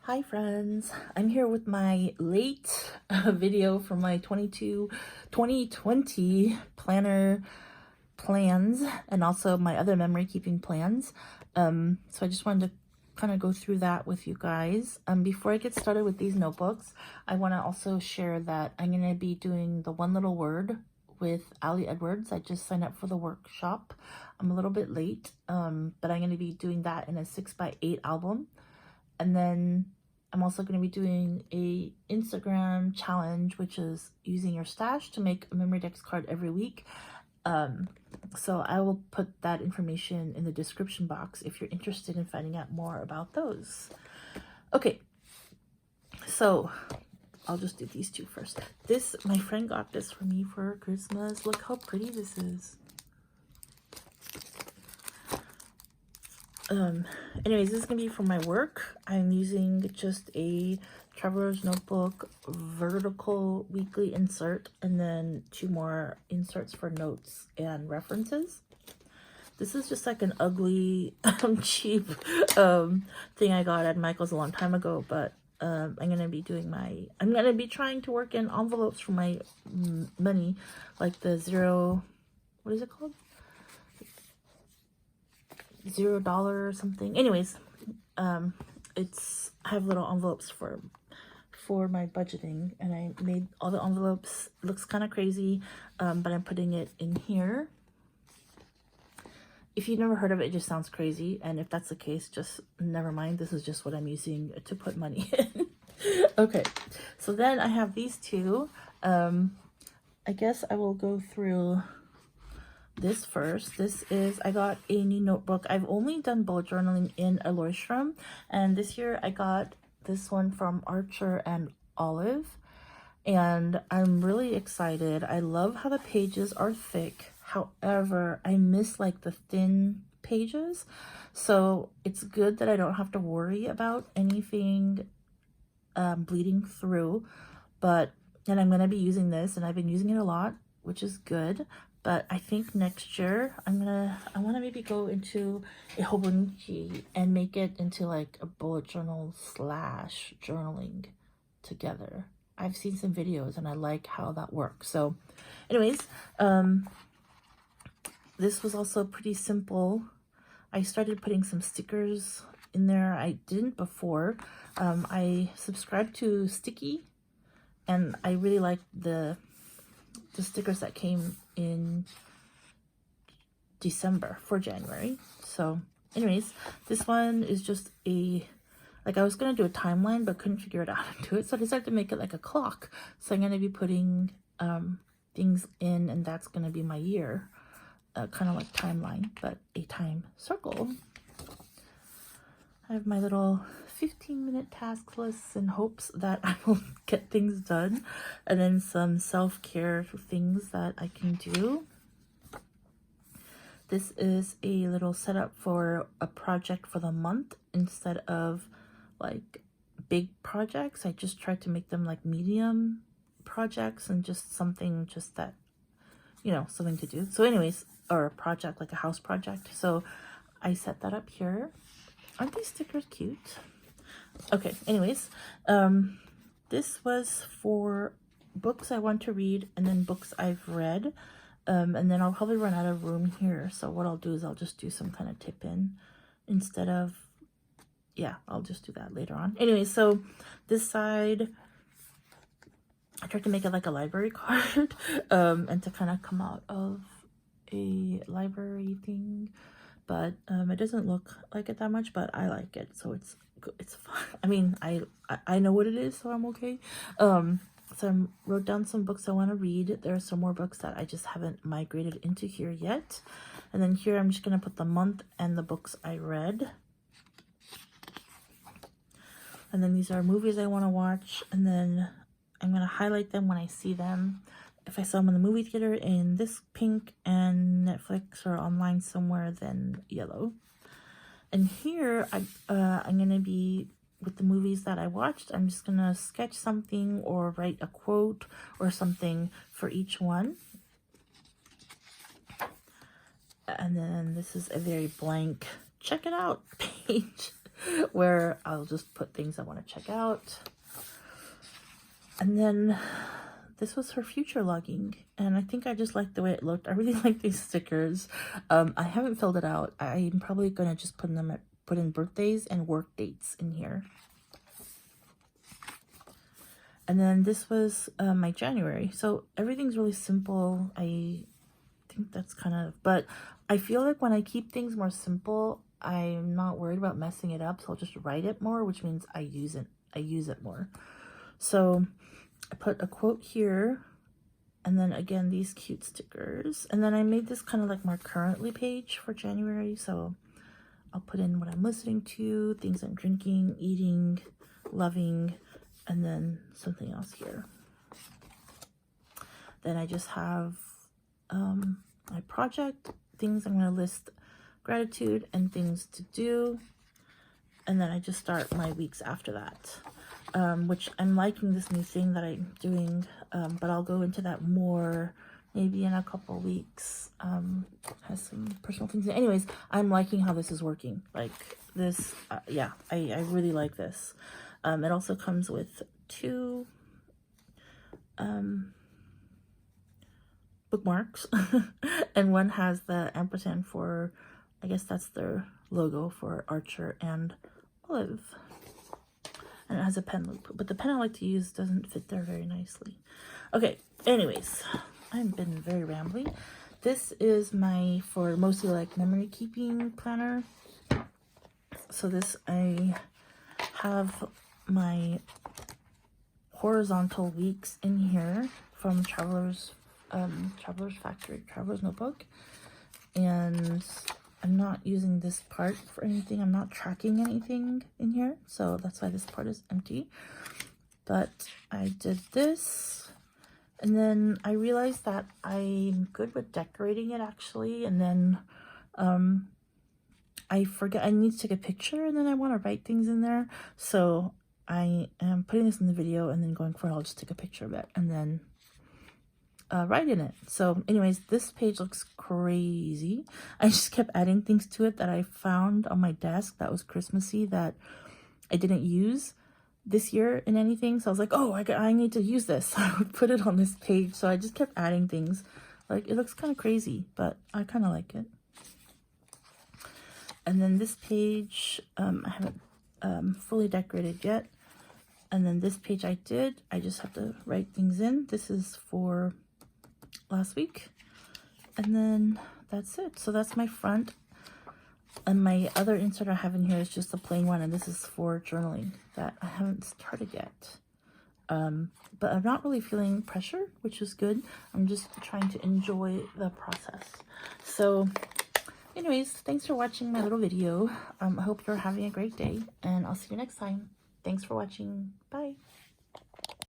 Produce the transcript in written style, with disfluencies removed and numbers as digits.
Hi friends, I'm here with my late video for my 2020 planner plans and also my other memory keeping plans. So I just wanted to kind of go through that with you guys. Before I get started with these notebooks, I want to also share that I'm going to be doing the one little word with Ali Edwards. I just signed up for the workshop. I'm a little bit late, but I'm going to be doing that in a 6x8 album. And then I'm also going to be doing a Instagram challenge, which is using your stash to make a memory dex card every week. So I will put that information in the description box if you're interested in finding out more about those. Okay, so I'll just do these two first. This, my friend got this for me for Christmas. Look how pretty this is. Anyways, this is gonna be for my work. I'm using just a Traveler's Notebook vertical weekly insert and then 2 more inserts for notes and references. This is just like an ugly cheap thing I got at Michael's a long time ago, but I'm gonna be trying to work in envelopes for my money, like the what is it called, $0 or something. Anyways, I have little envelopes for my budgeting, and I made all the envelopes. It looks kind of crazy, but I'm putting it in here. If you've never heard of it, it just sounds crazy, and if that's the case, just never mind. This is just what I'm using to put money in. Okay, so then I have these two. I guess I will go through this first. This is, I got a new notebook. I've only done bullet journaling in a Leuchtturm, and this year I got this one from Archer and Olive, and I'm really excited. I love how the pages are thick. However, I miss like the thin pages, so it's good that I don't have to worry about anything bleeding through. But and I'm going to be using this, and I've been using it a lot, which is good. But I think next year I want to maybe go into a Hobonichi and make it into like a bullet journal / journaling together. I've seen some videos and I like how that works. So anyways, this was also pretty simple. I started putting some stickers in there. I didn't before. I subscribed to Sticky, and I really like the stickers that came in December for January. So anyways, this one is just I was going to do a timeline but couldn't figure it out how to do it, so I decided to make it like a clock. So I'm going to be putting things in, and that's going to be my year, kind of like timeline, but a time circle. I have my little 15-minute task lists in hopes that I will get things done, and then some self-care things that I can do. This is a little setup for a project for the month. Instead of like big projects, I just tried to make them like medium projects and just something just that, you know, something to do. So anyways, or a project like a house project. So I set that up here. Aren't these stickers cute? Okay, anyways, this was for books I want to read and then books I've read. And then I'll probably run out of room here. So what I'll do is I'll just do some kind of tip in instead of, yeah, I'll just do that later on. Anyway, so this side, I tried to make it like a library card, and to kind of come out of a library thing. But it doesn't look like it that much, but I like it, so it's fun. I mean, I know what it is, so I'm okay. So I wrote down some books I want to read. There are some more books that I just haven't migrated into here yet. And then here I'm just going to put the month and the books I read. And then these are movies I want to watch, and then I'm going to highlight them when I see them. If I saw them in the movie theater in this pink and Netflix or online somewhere, then yellow. And here I'm going to be, with the movies that I watched, I'm just going to sketch something or write a quote or something for each one. And then this is a very blank, check it out page. where I'll just put things I want to check out. And then this was her future logging, and I think I just liked the way it looked. I really like these stickers. I haven't filled it out. I'm probably gonna just put in birthdays and work dates in here. And then this was my January. So everything's really simple. I think that's kind of, but I feel like when I keep things more simple, I'm not worried about messing it up. So I'll just write it more, which means I use it more. So I put a quote here, and then again, these cute stickers. And then I made this kind of like more currently page for January. So I'll put in what I'm listening to, things I'm drinking, eating, loving, and then something else here. Then I just have my project, things I'm going to list gratitude and things to do. And then I just start my weeks after that, which I'm liking this new thing that I'm doing, but I'll go into that more maybe in a couple weeks. Has some personal things. Anyways, I'm liking how this is working. Like this, yeah, I really like this. It also comes with 2 bookmarks, and one has the ampersand for, I guess that's their logo for Archer and Olive. And it has a pen loop, but the pen I like to use doesn't fit there very nicely. Okay, anyways, I've been very rambly. This is my, for mostly like memory keeping planner. So this, I have my horizontal weeks in here from Traveler's Factory, Traveler's Notebook. And I'm not using this part for anything. I'm not tracking anything in here, so that's why this part is empty. But I did this, and then I realized that I'm good with decorating it actually, and then I forget I need to take a picture, and then I want to write things in there, so I am putting this in the video and then going for it. I'll just take a picture of it and then write in it. So anyways, this page looks crazy. I just kept adding things to it that I found on my desk that was Christmassy that I didn't use this year in anything. So I was like, oh, I need to use this. So I would put it on this page. So I just kept adding things. Like, it looks kind of crazy, but I kind of like it. And then this page, I haven't fully decorated yet. And then this page I just have to write things in. This is for last week, and then that's it. So that's my front, and my other insert I have in here is just a plain one, and this is for journaling that I haven't started yet. But I'm not really feeling pressure, which is good. I'm just trying to enjoy the process. So anyways, thanks for watching my little video. I hope you're having a great day, and I'll see you next time. Thanks for watching. Bye.